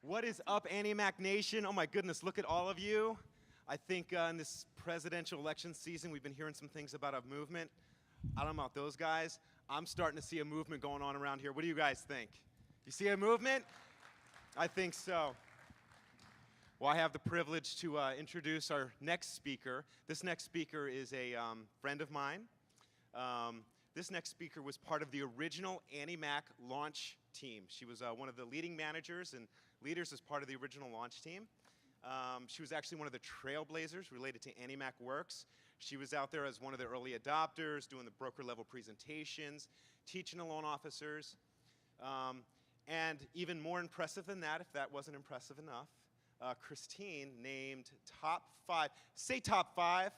What is up, AnnieMac Nation? Oh my goodness, look at all of you. I think in this presidential election season, we've been hearing some things about a movement. I don't know about those guys. I'm starting to see a movement going on around here. What do you guys think? You see a movement? I think so. Well, I have the privilege to introduce our next speaker. This next speaker is a friend of mine. This next speaker was part of the original AnnieMac launch team. She was one of the leading managers and leaders as part of the original launch team. She was actually one of the trailblazers related to AnnieMac Works. She was out there as one of the early adopters, doing the broker level presentations, teaching the loan officers. And even more impressive than that, if that wasn't impressive enough, Christine named top 5, say top 5,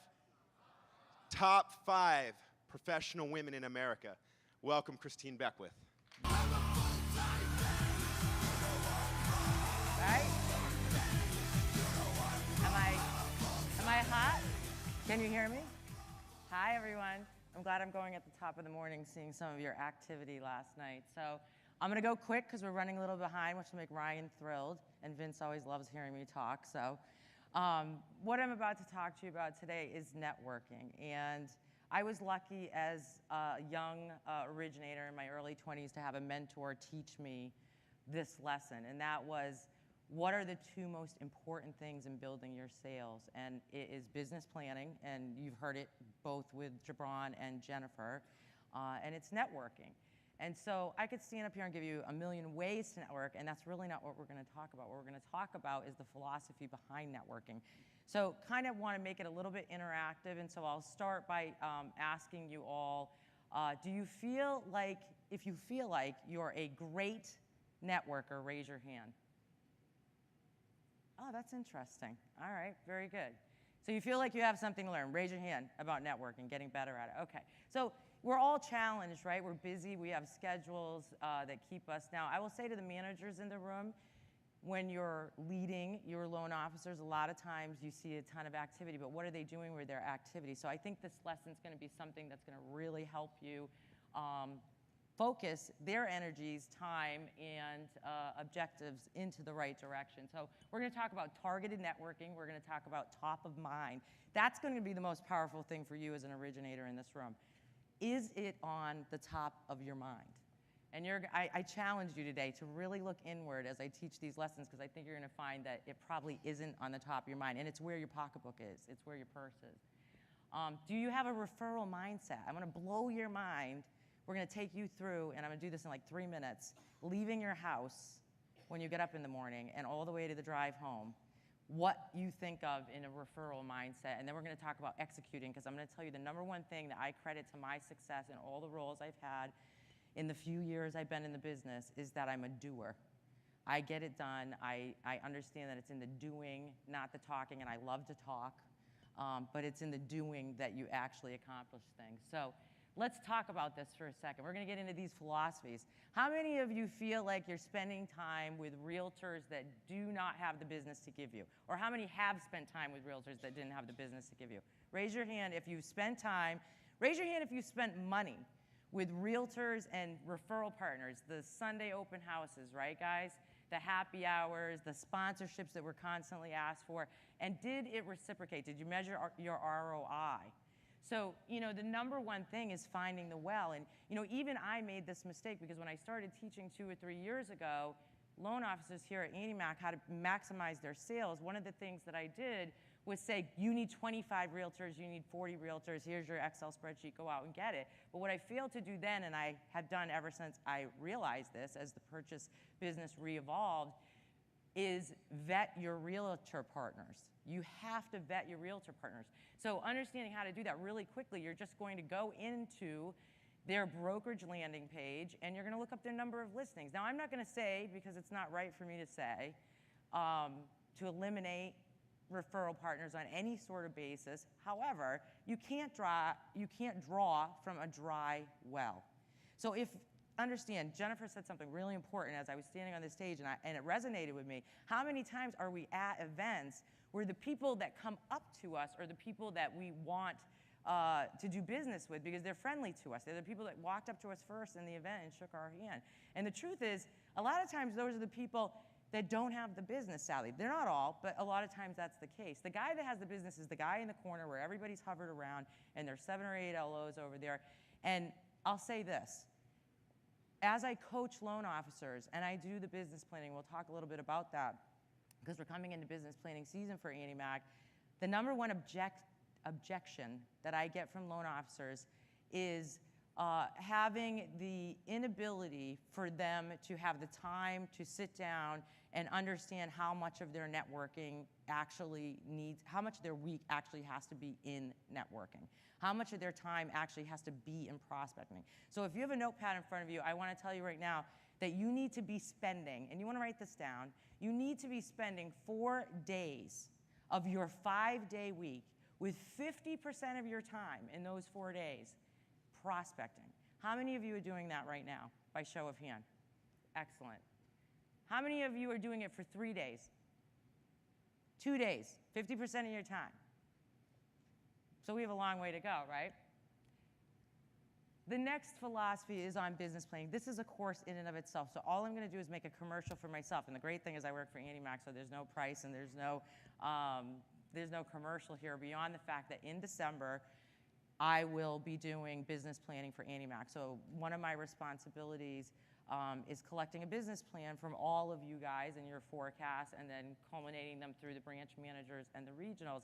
top 5 professional women in America. Welcome, Christine Beckwith. Right? Am I hot? Can you hear me? Hi, everyone. I'm glad I'm going at the top of the morning seeing some of your activity last night. So I'm going to go quick because we're running a little behind, which will make Ryan thrilled. And Vince always loves hearing me talk. So what I'm about to talk to you about today is networking. And I was lucky as a young originator in my early 20s to have a mentor teach me this lesson. And that was, what are the 2 most important things in building your sales? And it is business planning, and you've heard it both with Jabron and Jennifer, and it's networking. And so I could stand up here and give you a million ways to network, and that's really not what we're going to talk about. What we're going to talk about is the philosophy behind networking. So kind of want to make it a little bit interactive, and so I'll start by asking you all, do you feel like, if you feel like you're a great networker, raise your hand. Oh, that's interesting. All right, very good. So you feel like you have something to learn. Raise your hand about networking, getting better at it. Okay, so we're all challenged, right? We're busy, we have schedules that keep us. Now, I will say to the managers in the room, when you're leading your loan officers, a lot of times you see a ton of activity, but what are they doing with their activity? So I think this lesson's gonna be something that's gonna really help you focus their energies, time, and objectives into the right direction. So we're going to talk about targeted networking. We're going to talk about top of mind. That's going to be the most powerful thing for you as an originator in this room. Is it on the top of your mind? And I challenge you today to really look inward as I teach these lessons, because I think you're going to find that it probably isn't on the top of your mind. And it's where your pocketbook is. It's where your purse is. Do you have a referral mindset? I'm going to blow your mind. We're going to take you through, and I'm going to do this in like 3 minutes, leaving your house when you get up in the morning and all the way to the drive home, what you think of in a referral mindset. And then we're going to talk about executing, because I'm going to tell you the #1 thing that I credit to my success in all the roles I've had in the few years I've been in the business is that I'm a doer. I get it done. I understand that it's in the doing, not the talking, and I love to talk, but it's in the doing that you actually accomplish things. So let's talk about this for a second. We're going to get into these philosophies. How many of you feel like you're spending time with realtors that do not have the business to give you? Or how many have spent time with realtors that didn't have the business to give you? Raise your hand if you've spent time. Raise your hand if you spent money with realtors and referral partners, the Sunday open houses, right, guys? The happy hours, the sponsorships that were constantly asked for. And did it reciprocate? Did you measure your ROI? So, the #1 thing is finding the well. And, even I made this mistake, because when I started teaching 2 or 3 years ago, loan officers here at AnnieMac how to maximize their sales, one of the things that I did was say, you need 25 realtors, you need 40 realtors, here's your Excel spreadsheet, go out and get it. But what I failed to do then, and I have done ever since I realized this as the purchase business re-evolved, is vet your realtor partners. You have to vet your realtor partners. So understanding how to do that really quickly, you're just going to go into their brokerage landing page and you're going to look up their number of listings. Now, I'm not going to say, because it's not right for me to say, to eliminate referral partners on any sort of basis. However, you can't draw from a dry well. So understand, Jennifer said something really important as I was standing on the stage, and it resonated with me. How many times are we at events where the people that come up to us are the people that we want to do business with because they're friendly to us? They're the people that walked up to us first in the event and shook our hand. And the truth is, a lot of times those are the people that don't have the business savvy. They're not all, but a lot of times that's the case. The guy that has the business is the guy in the corner where everybody's hovered around and there's 7 or 8 LOs over there. And I'll say this, as I coach loan officers and I do the business planning, we'll talk a little bit about that because we're coming into business planning season for AnnieMac, the number one objection that I get from loan officers is having the inability for them to have the time to sit down and understand how much of their networking actually needs, how much of their week actually has to be in networking, how much of their time actually has to be in prospecting. So if you have a notepad in front of you, I want to tell you right now that you need to be spending, and you want to write this down, you need to be spending 4 days of your 5-day week with 50% of your time in those 4 days prospecting. How many of you are doing that right now, by show of hand? Excellent. How many of you are doing it for 3 days? 2 days, 50% of your time. So we have a long way to go, right? The next philosophy is on business planning. This is a course in and of itself, so all I'm going to do is make a commercial for myself. And the great thing is I work for AnnieMac, so there's no price and there's no commercial here beyond the fact that in December, I will be doing business planning for AnnieMac. So one of my responsibilities is collecting a business plan from all of you guys and your forecasts and then culminating them through the branch managers and the regionals.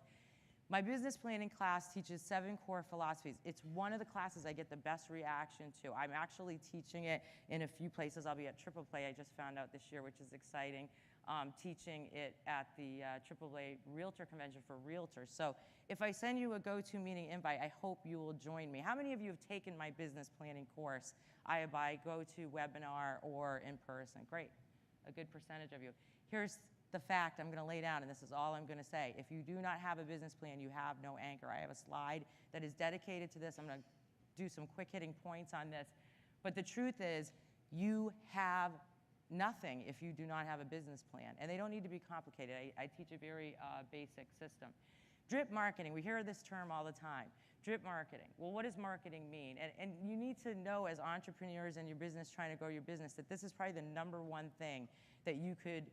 My business planning class teaches 7 core philosophies. It's one of the classes I get the best reaction to. I'm actually teaching it in a few places. I'll be at AAA, I just found out this year, which is exciting. Teaching it at the AAA Realtor Convention for Realtors. So if I send you a GoToMeeting invite, I hope you will join me. How many of you have taken my business planning course, either by GoToWebinar or in person? Great, a good percentage of you. Here's the fact I'm going to lay down, and this is all I'm going to say. If you do not have a business plan, you have no anchor. I have a slide that is dedicated to this. I'm going to do some quick hitting points on this. But the truth is, you have nothing if you do not have a business plan. And they don't need to be complicated. I teach a very basic system. Drip marketing, we hear this term all the time. Drip marketing. Well, what does marketing mean? And you need to know as entrepreneurs in your business trying to grow your business that this is probably the #1 thing that you could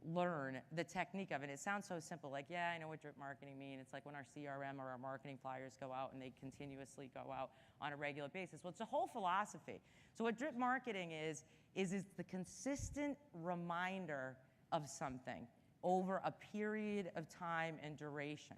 learn the technique of it. It sounds so simple, like, yeah, I know what drip marketing means. It's like when our CRM or our marketing flyers go out and they continuously go out on a regular basis. Well, it's a whole philosophy. So what drip marketing is the consistent reminder of something over a period of time and duration.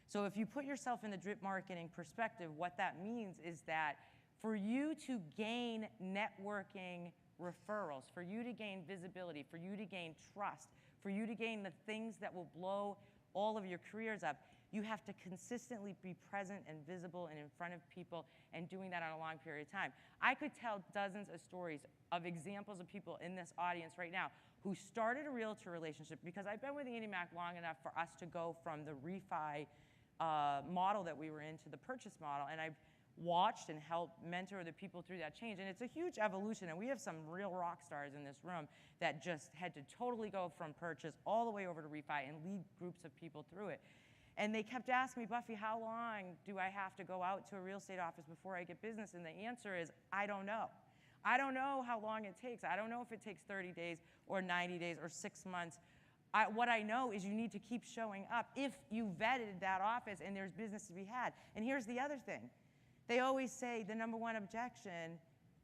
So if you put yourself in the drip marketing perspective, what that means is that for you to gain networking referrals, for you to gain visibility, for you to gain trust, for you to gain the things that will blow all of your careers up, you have to consistently be present and visible and in front of people and doing that on a long period of time. I could tell dozens of stories of examples of people in this audience right now who started a realtor relationship because I've been with AnnieMac long enough for us to go from the refi model that we were in to the purchase model, and I've watched and helped mentor the people through that change. And it's a huge evolution, and we have some real rock stars in this room that just had to totally go from purchase all the way over to refi and lead groups of people through it. And they kept asking me, Buffy, how long do I have to go out to a real estate office before I get business? And the answer is, I don't know. I don't know how long it takes. I don't know if it takes 30 days or 90 days or 6 months. What I know is you need to keep showing up if you vetted that office and there's business to be had. And here's the other thing. They always say the #1 objection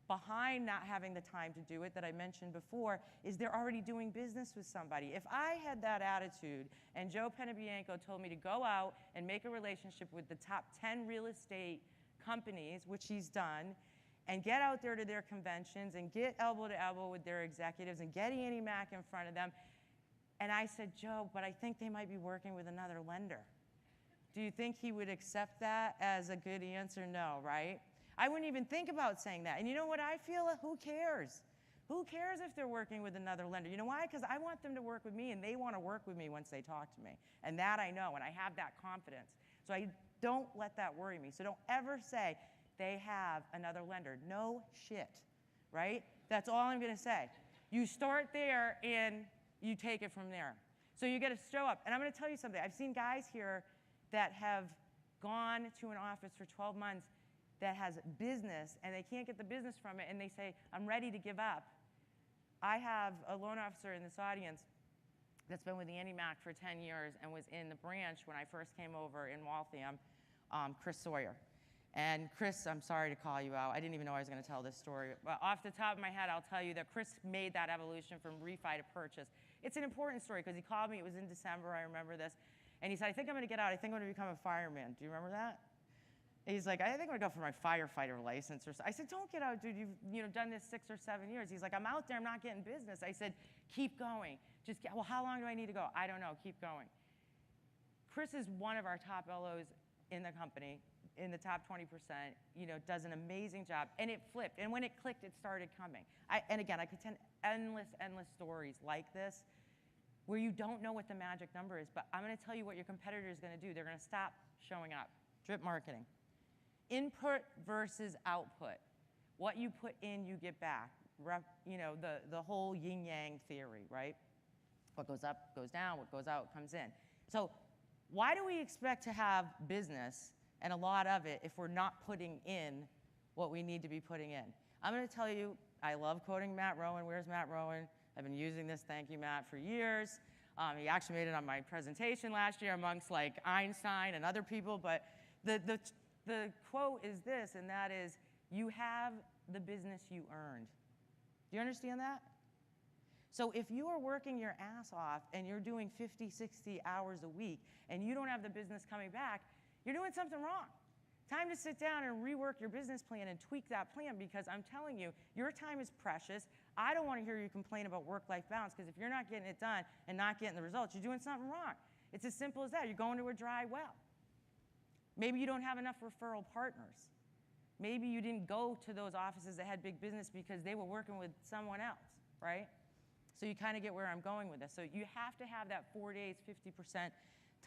behind not having the time to do it that I mentioned before is they're already doing business with somebody. If I had that attitude and Joe Penabianco told me to go out and make a relationship with the top 10 real estate companies, which he's done, and get out there to their conventions and get elbow to elbow with their executives and get AnnieMac in front of them, and I said, Joe, but I think they might be working with another lender. Do you think he would accept that as a good answer? No, right? I wouldn't even think about saying that. And you know what I feel? Who cares? Who cares if they're working with another lender? You know why? Because I want them to work with me, and they want to work with me once they talk to me. And that I know, and I have that confidence. So I don't let that worry me. So don't ever say they have another lender. No shit, right? That's all I'm going to say. You start there, and you take it from there. So you got to show up. And I'm going to tell you something. I've seen guys here that have gone to an office for 12 months that has business, and they can't get the business from it, and they say, I'm ready to give up. I have a loan officer in this audience that's been with AnnieMac for 10 years and was in the branch when I first came over in Waltham, Chris Sawyer. And Chris, I'm sorry to call you out. I didn't even know I was going to tell this story. But off the top of my head, I'll tell you that Chris made that evolution from refi to purchase. It's an important story because he called me. It was in December. I remember this. And he said, I think I'm going to get out. I think I'm going to become a fireman. Do you remember that? And he's like, I think I'm going to go for my firefighter license. I said, don't get out, dude. You've done this 6 or 7 years. He's like, I'm out there. I'm not getting business. I said, keep going. Well, how long do I need to go? I don't know. Keep going. Chris is one of our top LOs in the company, in the top 20%, does an amazing job. And it flipped. And when it clicked, it started coming. And again, I could tell endless stories like this where you don't know what the magic number is. But I'm going to tell you what your competitor is going to do. They're going to stop showing up. Drip marketing. Input versus output. What you put in, you get back. The whole yin-yang theory, right? What goes up goes down, what goes out comes in. So why do we expect to have business and a lot of it if we're not putting in what we need to be putting in? I'm going to tell you, I love quoting Matt Rowan. Where's Matt Rowan? I've been using this, thank you, Matt, for years. He actually made it on my presentation last year amongst like Einstein and other people, but the quote is this, and that is, you have the business you earned. Do you understand that? So if you are working your ass off and you're doing 50, 60 hours a week and you don't have the business coming back, you're doing something wrong. Time to sit down and rework your business plan and tweak that plan, because I'm telling you, your time is precious. I don't want to hear you complain about work-life balance, because if you're not getting it done and not getting the results, you're doing something wrong. It's as simple as that. You're going to a dry well. Maybe you don't have enough referral partners. Maybe you didn't go to those offices that had big business because they were working with someone else, right? So you kind of get where I'm going with this. So you have to have that 4 days, 50%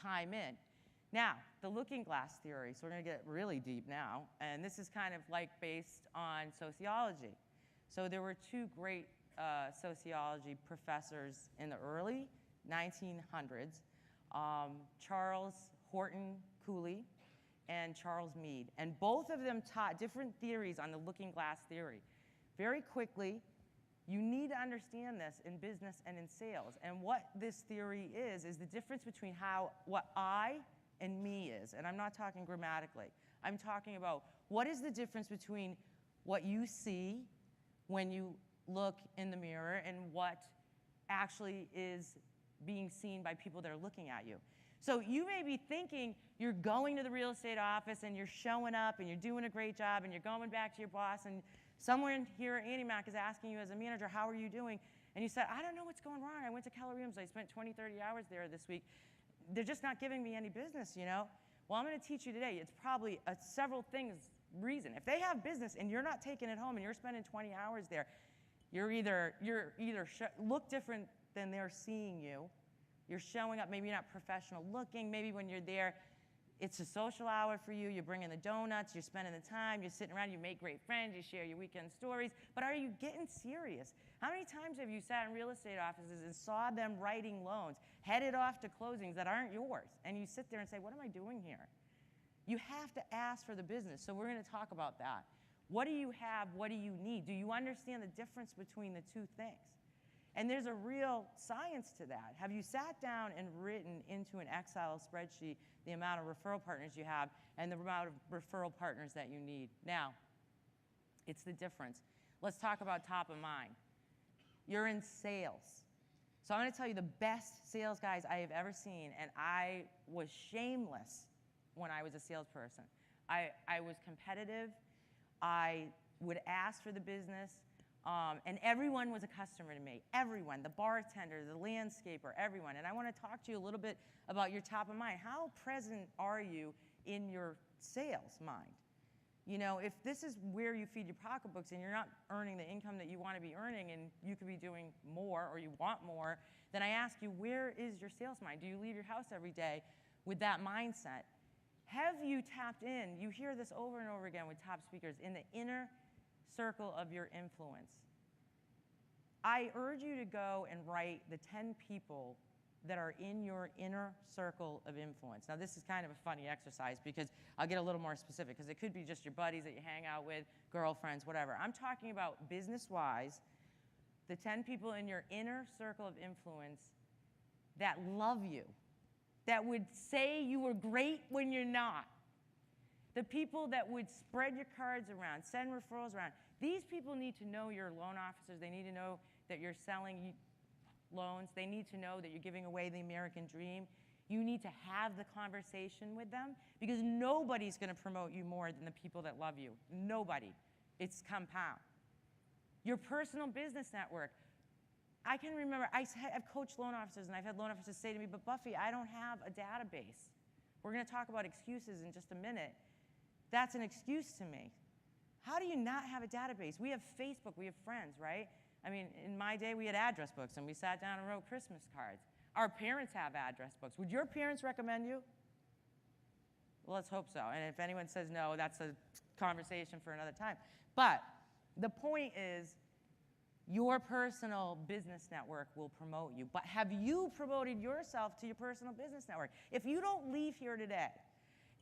time in. Now, the looking glass theory. So we're going to get really deep now. And this is kind of like based on sociology. So there were 2 great sociology professors in the early 1900s, Charles Horton Cooley and Charles Mead. And both of them taught different theories on the looking glass theory. Very quickly, you need to understand this in business and in sales. And what this theory is the difference between what I and me is. And I'm not talking grammatically. I'm talking about what is the difference between what you see when you look in the mirror and what actually is being seen by people that are looking at you. So you may be thinking you're going to the real estate office and you're showing up and you're doing a great job and you're going back to your boss, and someone here at AnnieMac is asking you as a manager, how are you doing? And you said, I don't know what's going wrong. I went to Keller Williams. I spent 20, 30 hours there this week. They're just not giving me any business, Well, I'm going to teach you today. It's probably a several things reason. If they have business and you're not taking it home and you're spending 20 hours there, you're either look different than they're seeing you. You're showing up, maybe you're not professional looking. Maybe when you're there, it's a social hour for you. You're bringing the donuts. You're spending the time. You're sitting around. You make great friends. You share your weekend stories. But are you getting serious? How many times have you sat in real estate offices and saw them writing loans, headed off to closings that aren't yours? And you sit there and say, what am I doing here? You have to ask for the business. So we're going to talk about that. What do you have? What do you need? Do you understand the difference between the 2 things? And there's a real science to that. Have you sat down and written into an Excel spreadsheet the amount of referral partners you have and the amount of referral partners that you need? Now, it's the difference. Let's talk about top of mind. You're in sales. So I'm going to tell you the best sales guys I have ever seen, and I was shameless when I was a salesperson. I was competitive. I would ask for the business. And everyone was a customer to me. Everyone, the bartender, the landscaper, everyone. And I want to talk to you a little bit about your top of mind. How present are you in your sales mind? If this is where you feed your pocketbooks and you're not earning the income that you want to be earning and you could be doing more or you want more, then I ask you, where is your sales mind? Do you leave your house every day with that mindset? Have you tapped in? You hear this over and over again with top speakers, in the inner circle of your influence. I urge you to go and write the 10 people that are in your inner circle of influence. Now, this is kind of a funny exercise because I'll get a little more specific, because it could be just your buddies that you hang out with, girlfriends, whatever. I'm talking about business-wise, the 10 people in your inner circle of influence that love you, that would say you were great when you're not. The people that would spread your cards around, send referrals around. These people need to know you're loan officers. They need to know that you're selling loans. They need to know that you're giving away the American dream. You need to have the conversation with them because nobody's going to promote you more than the people that love you. Nobody. It's compound. Your personal business network. I can remember, I've coached loan officers, and I've had loan officers say to me, but Buffy, I don't have a database. We're going to talk about excuses in just a minute. That's an excuse to me. How do you not have a database? We have Facebook, we have friends, right? I mean, in my day, we had address books, and we sat down and wrote Christmas cards. Our parents have address books. Would your parents recommend you? Well, let's hope so. And if anyone says no, that's a conversation for another time. But the point is, your personal business network will promote you. But have you promoted yourself to your personal business network? If you don't leave here today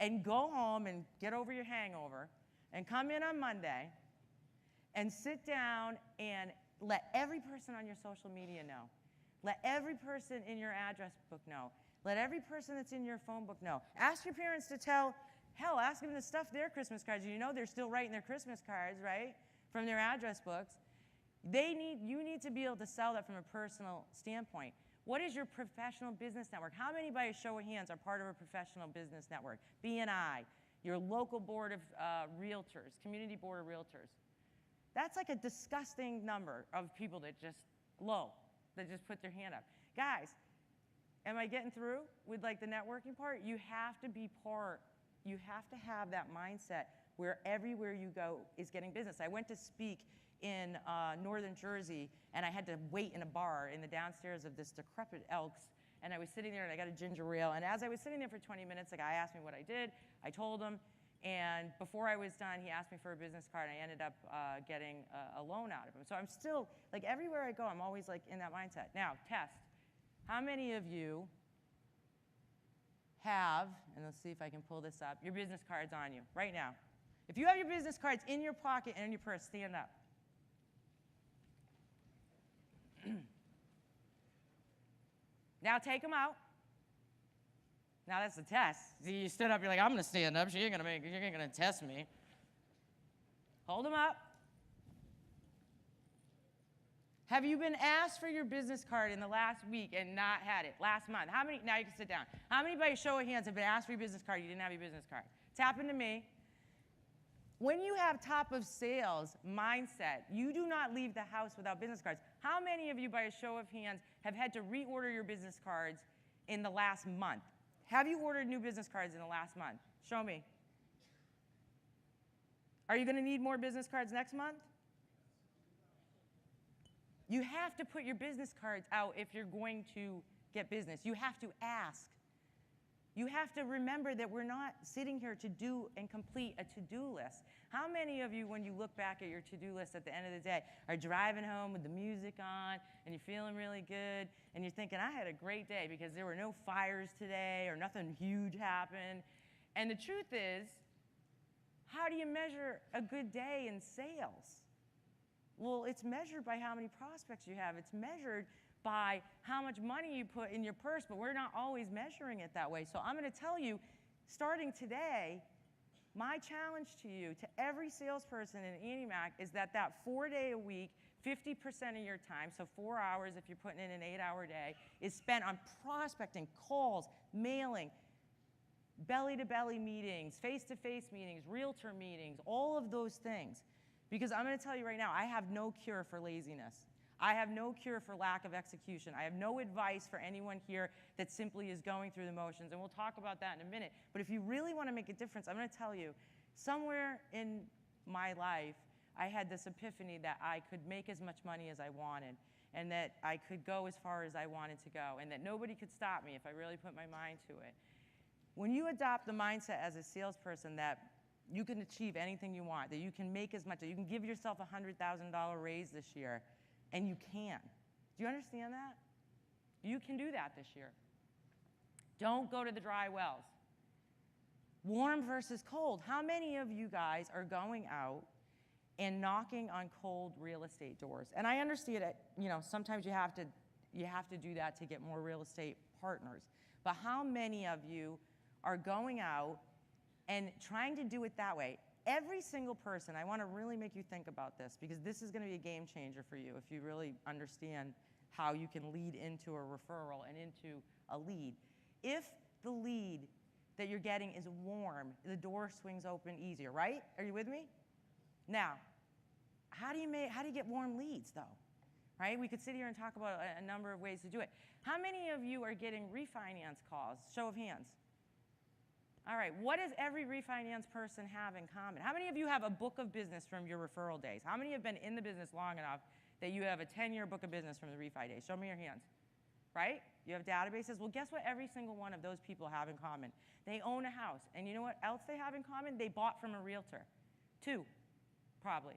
and go home and get over your hangover and come in on Monday and sit down and let every person on your social media know, let every person in your address book know, let every person that's in your phone book know. Ask your parents to tell, hell, ask them to stuff their Christmas cards. You know they're still writing their Christmas cards, right, from their address books. You need to be able to sell that from a personal standpoint. What is your professional business network? How many, by a show of hands, are part of a professional business network? BNI, your local board of realtors, community board of realtors. That's like a disgusting number of people that just put their hand up. Guys, am I getting through with like the networking part? You have to be part. You have to have that mindset where everywhere you go is getting business. I went to speak in northern Jersey, and I had to wait in a bar in the downstairs of this decrepit Elks, and I was sitting there, and I got a ginger ale, and as I was sitting there for 20 minutes, the guy asked me what I did. I told him, and before I was done, he asked me for a business card, and I ended up getting a loan out of him. So I'm still, like everywhere I go, I'm always like in that mindset. Now, test. How many of you have, and let's see if I can pull this up, your business cards on you right now? If you have your business cards in your pocket and in your purse, stand up. Now take them out. Now that's the test. See, you stood up, you're like, I'm going to stand up. She ain't going to test me. Hold them up. Have you been asked for your business card in the last week and not had it? Last month? How many? Now you can sit down. How many, by a show of hands, have been asked for your business card? You didn't have your business card. It's happened to me. When you have top of sales mindset, you do not leave the house without business cards. How many of you, by a show of hands, have had to reorder your business cards in the last month? Have you ordered new business cards in the last month? Show me. Are you going to need more business cards next month? You have to put your business cards out if you're going to get business. You have to ask. You have to remember that we're not sitting here to do and complete a to-do list. How many of you, when you look back at your to-do list at the end of the day, are driving home with the music on, and you're feeling really good, and you're thinking, I had a great day because there were no fires today or nothing huge happened? And the truth is, how do you measure a good day in sales? Well, it's measured by how many prospects you have. It's measured by how much money you put in your purse, but we're not always measuring it that way. So I'm going to tell you, starting today, my challenge to you, to every salesperson in AnnieMac, is that 4-day-a-week, 50% of your time, so 4 hours if you're putting in an 8-hour day, is spent on prospecting, calls, mailing, belly-to-belly meetings, face-to-face meetings, realtor meetings, all of those things. Because I'm going to tell you right now, I have no cure for laziness. I have no cure for lack of execution. I have no advice for anyone here that simply is going through the motions, and we'll talk about that in a minute. But if you really want to make a difference, I'm going to tell you, somewhere in my life, I had this epiphany that I could make as much money as I wanted, and that I could go as far as I wanted to go, and that nobody could stop me if I really put my mind to it. When you adopt the mindset as a salesperson that you can achieve anything you want, that you can make as much, that you can give yourself a $100,000 raise this year, and you can. Do you understand that? You can do that this year. Don't go to the dry wells. Warm versus cold. How many of you guys are going out and knocking on cold real estate doors? And I understand it. Sometimes you have to, You have to do that to get more real estate partners. But how many of you are going out and trying to do it that way? Every single person, I want to really make you think about this, because this is going to be a game changer for you if you really understand how you can lead into a referral and into a lead. If the lead that you're getting is warm, the door swings open easier, right? Are you with me? Now, how do you get warm leads, though? Right? We could sit here and talk about a number of ways to do it. How many of you are getting refinance calls? Show of hands. All right, what does every refinance person have in common? How many of you have a book of business from your referral days? How many have been in the business long enough that you have a 10-year book of business from the refi days? Show me your hands. Right? You have databases. Well, guess what every single one of those people have in common? They own a house. And you know what else they have in common? They bought from a realtor. 2, probably.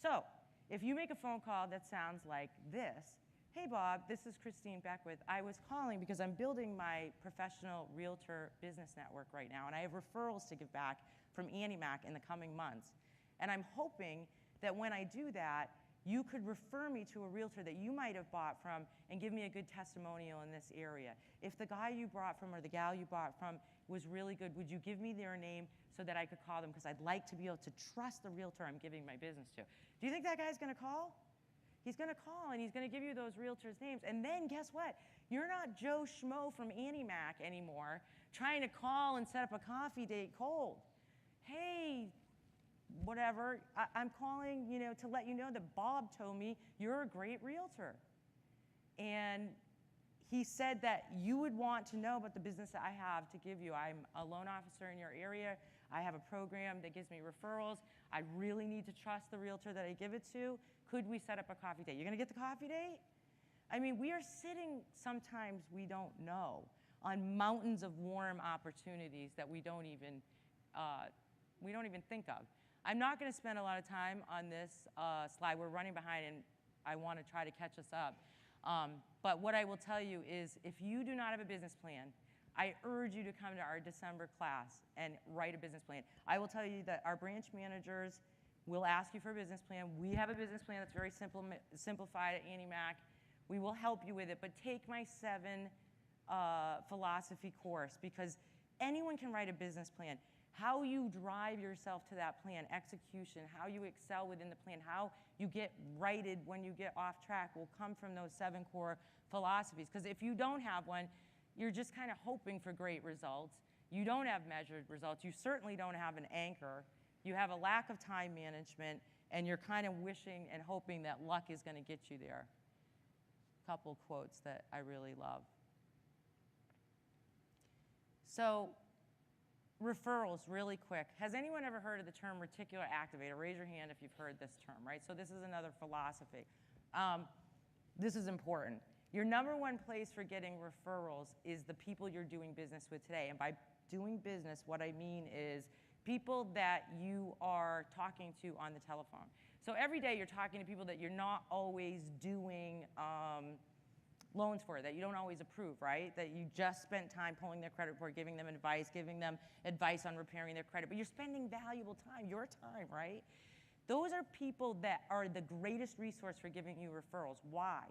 So if you make a phone call that sounds like this, hey, Bob, this is Christine Beckwith. I was calling because I'm building my professional realtor business network right now, and I have referrals to give back from AnnieMac in the coming months. And I'm hoping that when I do that, you could refer me to a realtor that you might have bought from and give me a good testimonial in this area. If the guy you bought from or the gal you bought from was really good, would you give me their name so that I could call them? Because I'd like to be able to trust the realtor I'm giving my business to. Do you think that guy's going to call? He's going to call, and he's going to give you those realtors' names. And then guess what? You're not Joe Schmo from AnnieMac anymore trying to call and set up a coffee date cold. Hey, whatever, I'm calling, to let you know that Bob told me you're a great realtor. And he said that you would want to know about the business that I have to give you. I'm a loan officer in your area. I have a program that gives me referrals. I really need to trust the realtor that I give it to. Could we set up a coffee date? You're going to get the coffee date? I mean, we are sitting, sometimes we don't know, on mountains of warm opportunities that we don't even think of. I'm not going to spend a lot of time on this slide. We're running behind, and I want to try to catch us up. But what I will tell you is, if you do not have a business plan, I urge you to come to our December class and write a business plan. I will tell you that our branch managers will ask you for a business plan. We have a business plan that's very simplified at AnnieMac. We will help you with it, but take my 7 philosophy course, because anyone can write a business plan. How you drive yourself to that plan, execution, how you excel within the plan, how you get righted when you get off track will come from those 7 core philosophies. Because if you don't have one, you're just kind of hoping for great results. You don't have measured results. You certainly don't have an anchor. You have a lack of time management, and you're kind of wishing and hoping that luck is going to get you there. A couple quotes that I really love. So, referrals, really quick. Has anyone ever heard of the term reticular activator? Raise your hand if you've heard this term, right? So this is another philosophy. This is important. Your number one place for getting referrals is the people you're doing business with today. And by doing business, what I mean is people that you are talking to on the telephone. So every day you're talking to people that you're not always doing loans for, that you don't always approve, right? That you just spent time pulling their credit report, giving them advice on repairing their credit, but you're spending valuable time, your time, right? Those are people that are the greatest resource for giving you referrals. Why?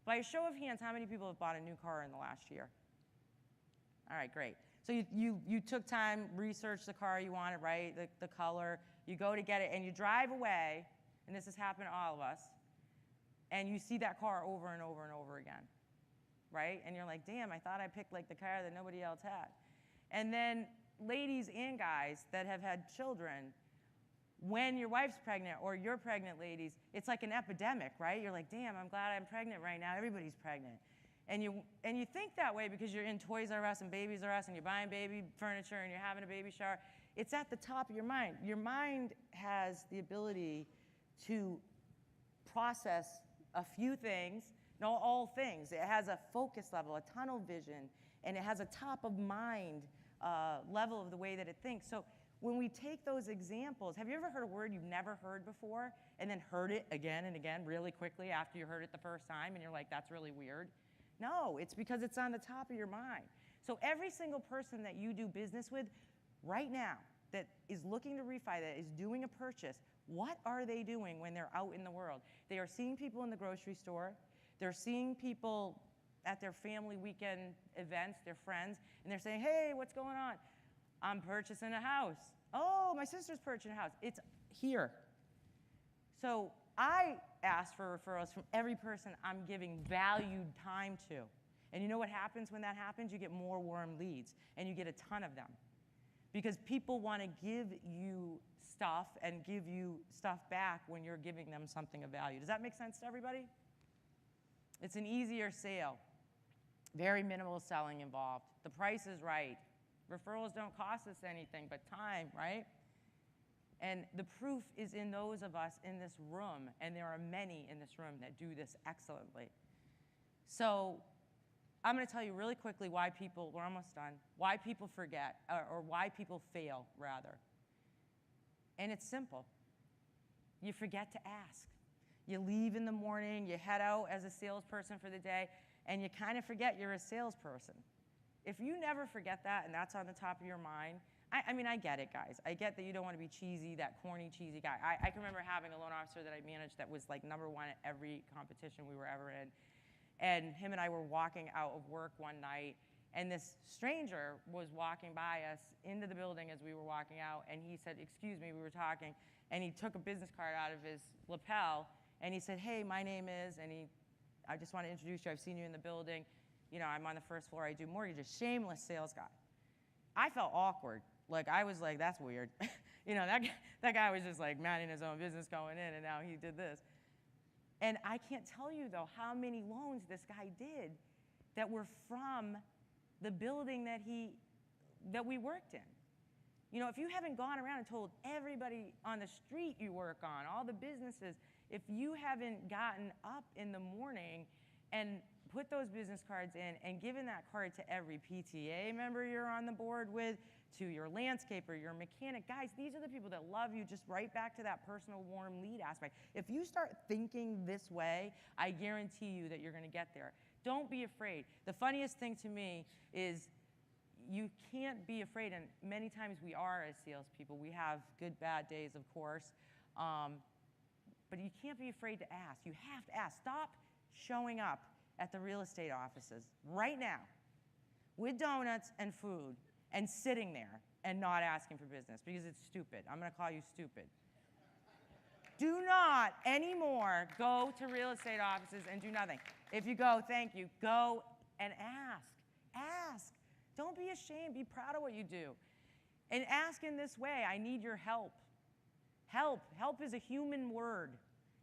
By a show of hands, how many people have bought a new car in the last year? All right, great. So you took time, researched the car you wanted, right? The color. You go to get it, and you drive away, and this has happened to all of us, and you see that car over and over and over again, right? And you're like, damn, I thought I picked like the car that nobody else had. And then ladies and guys that have had children, when your wife's pregnant or you're pregnant, ladies, it's like an epidemic, right? You're like, damn, I'm glad I'm pregnant right now. Everybody's pregnant. And you think that way because you're in Toys R Us and Babies R Us and you're buying baby furniture and you're having a baby shower. It's at the top of your mind. Your mind has the ability to process a few things, not all things. It has a focus level, a tunnel vision, and it has a top of mind level of the way that it thinks. So when we take those examples, have you ever heard a word you've never heard before and then heard it again and again really quickly after you heard it the first time and you're like, that's really weird? No, it's because it's on the top of your mind. So every single person that you do business with right now that is looking to refi, that is doing a purchase, what are they doing when they're out in the world? They are seeing people in the grocery store. They're seeing people at their family weekend events, their friends, and they're saying, hey, what's going on? I'm purchasing a house. Oh, my sister's purchasing a house. It's here. So I ask for referrals from every person I'm giving valued time to. And you know what happens when that happens? You get more warm leads, and you get a ton of them. Because people want to give you stuff and give you stuff back when you're giving them something of value. Does that make sense to everybody? It's an easier sale. Very minimal selling involved. The price is right. Referrals don't cost us anything but time, right? And the proof is in those of us in this room, and there are many in this room that do this excellently. So I'm going to tell you really quickly why people, we're almost done, why people forget, or why people fail, rather. And it's simple. You forget to ask. You leave in the morning, you head out as a salesperson for the day, and you kind of forget you're a salesperson. If you never forget that and that's on the top of your mind, I mean, I get it, guys. I get that you don't want to be cheesy, that corny, cheesy guy. I can remember having a loan officer that I managed that was like #1 at every competition we were ever in. And him and I were walking out of work one night, and this stranger was walking by us into the building as we were walking out, and he said, excuse me, we were talking, and he took a business card out of his lapel, and he said, hey, my name is, and I just want to introduce you. I've seen you in the building. You know, I'm on the first floor. I do mortgages. Shameless sales guy. I felt awkward. Like, I was like, that's weird. You know, that guy was just like minding his own business going in, and now he did this. And I can't tell you, though, how many loans this guy did that were from the building that we worked in. You know, if you haven't gone around and told everybody on the street you work on, all the businesses, if you haven't gotten up in the morning and put those business cards in and given that card to every PTA member you're on the board with, to your landscaper, your mechanic, guys, these are the people that love you, just right back to that personal warm lead aspect. If you start thinking this way, I guarantee you that you're going to get there. Don't be afraid. The funniest thing to me is you can't be afraid, and many times we are as salespeople. We have good, bad days, of course, but you can't be afraid to ask. You have to ask. Stop showing up at the real estate offices right now with donuts and food and sitting there and not asking for business because it's stupid. I'm going to call you stupid. Do not anymore go to real estate offices and do nothing. If you go, thank you, go and ask. Ask. Don't be ashamed. Be proud of what you do. And ask in this way, I need your help. Help. Help is a human word.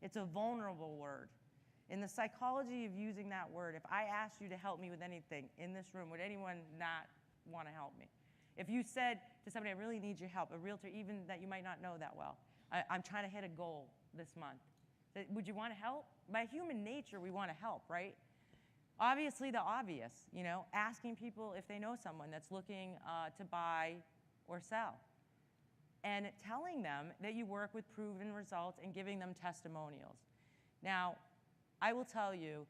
It's a vulnerable word. In the psychology of using that word, if I asked you to help me with anything in this room, would anyone not want to help me? If you said to somebody, I really need your help, a realtor even that you might not know that well, I'm trying to hit a goal this month, would you want to help? By human nature, we want to help, right? Obviously, the obvious, you know, asking people if they know someone that's looking to buy or sell, and telling them that you work with proven results and giving them testimonials. Now, I will tell you,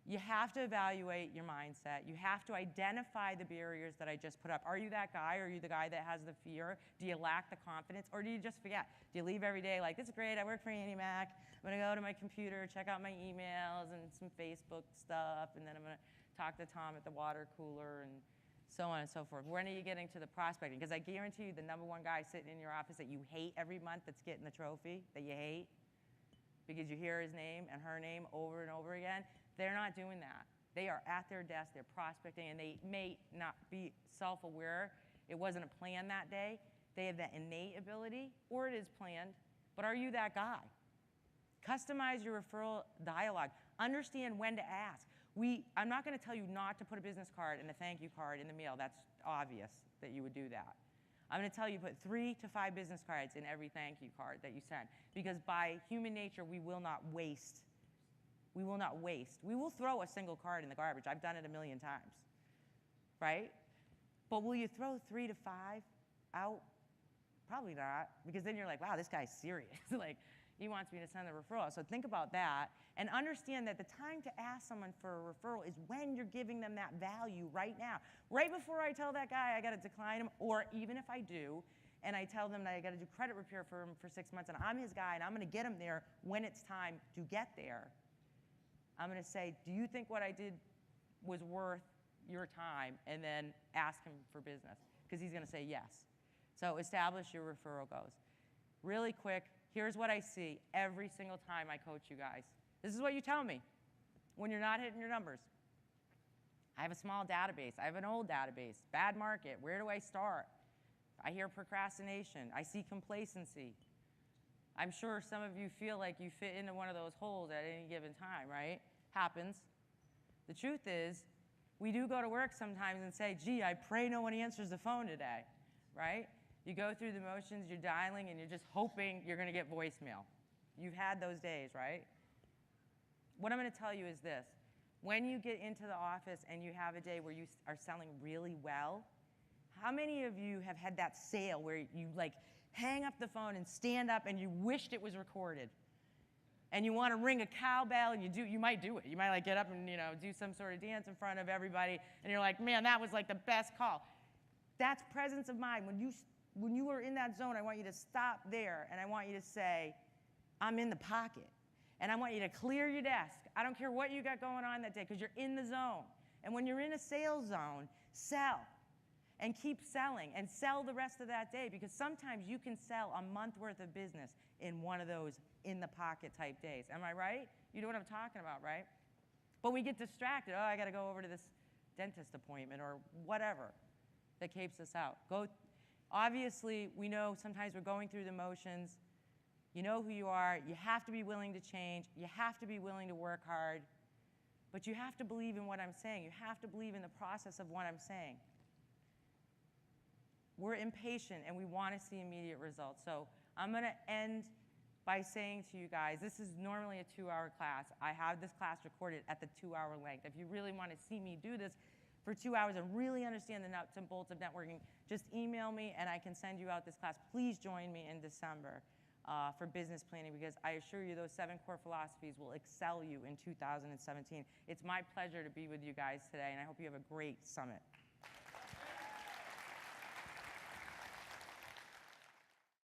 you have to evaluate your mindset. You have to identify the barriers that I just put up. Are you that guy? Are you the guy that has the fear? Do you lack the confidence? Or do you just forget? Do you leave every day like, this is great, I work for AnnieMac. I'm going to go to my computer, check out my emails and some Facebook stuff, and then I'm going to talk to Tom at the water cooler and so on and so forth. When are you getting to the prospecting? Because I guarantee you the #1 guy sitting in your office that you hate every month that's getting the trophy, that you hate, because you hear his name and her name over and over again, they're not doing that. They are at their desk, they're prospecting, and they may not be self-aware. It wasn't a plan that day. They have that innate ability, or it is planned, but are you that guy? Customize your referral dialogue. Understand when to ask. I'm not going to tell you not to put a business card and a thank you card in the mail. That's obvious that you would do that. I'm going to tell you put 3 to 5 business cards in every thank you card that you send, because by human nature, we will not waste. We will not waste. We will throw a single card in the garbage. I've done it a million times, right? But will you throw 3 to 5 out? Probably not, because then you're like, wow, this guy's serious. Like, he wants me to send a referral. So think about that and understand that the time to ask someone for a referral is when you're giving them that value right now. Right before I tell that guy I got to decline him, or even if I do, and I tell them that I got to do credit repair for him for 6 months, and I'm his guy, and I'm going to get him there when it's time to get there. I'm going to say, do you think what I did was worth your time? And then ask him for business, because he's going to say yes. So establish your referral goals. Really quick, here's what I see every single time I coach you guys. This is what you tell me when you're not hitting your numbers. I have a small database. I have an old database. Bad market. Where do I start? I hear procrastination. I see complacency. I'm sure some of you feel like you fit into one of those holes at any given time, right? Happens. The truth is, we do go to work sometimes and say, gee, I pray no one answers the phone today, right? You go through the motions, you're dialing, and you're just hoping you're going to get voicemail. You've had those days, right? What I'm going to tell you is this. When you get into the office and you have a day where you are selling really well, how many of you have had that sale where you like hang up the phone and stand up and you wished it was recorded? And you want to ring a cowbell, and you might do it. You might like get up and do some sort of dance in front of everybody, and you're like, man, that was like the best call. That's presence of mind. When you are in that zone, I want you to stop there, and I want you to say, I'm in the pocket. And I want you to clear your desk. I don't care what you got going on that day, because you're in the zone. And when you're in a sales zone, sell. And keep selling, and sell the rest of that day, because sometimes you can sell a month worth of business in one of those in-the-pocket type days. Am I right? You know what I'm talking about, right? But we get distracted. Oh, I got to go over to this dentist appointment or whatever that keeps us out. Obviously, we know sometimes we're going through the motions. You know who you are. You have to be willing to change. You have to be willing to work hard. But you have to believe in what I'm saying. You have to believe in the process of what I'm saying. We're impatient, and we want to see immediate results. So I'm going to end by saying to you guys, this is normally a 2-hour class. I have this class recorded at the 2-hour length. If you really want to see me do this for 2 hours and really understand the nuts and bolts of networking, just email me, and I can send you out this class. Please join me in December for business planning, because I assure you those 7 core philosophies will excel you in 2017. It's my pleasure to be with you guys today, and I hope you have a great summit.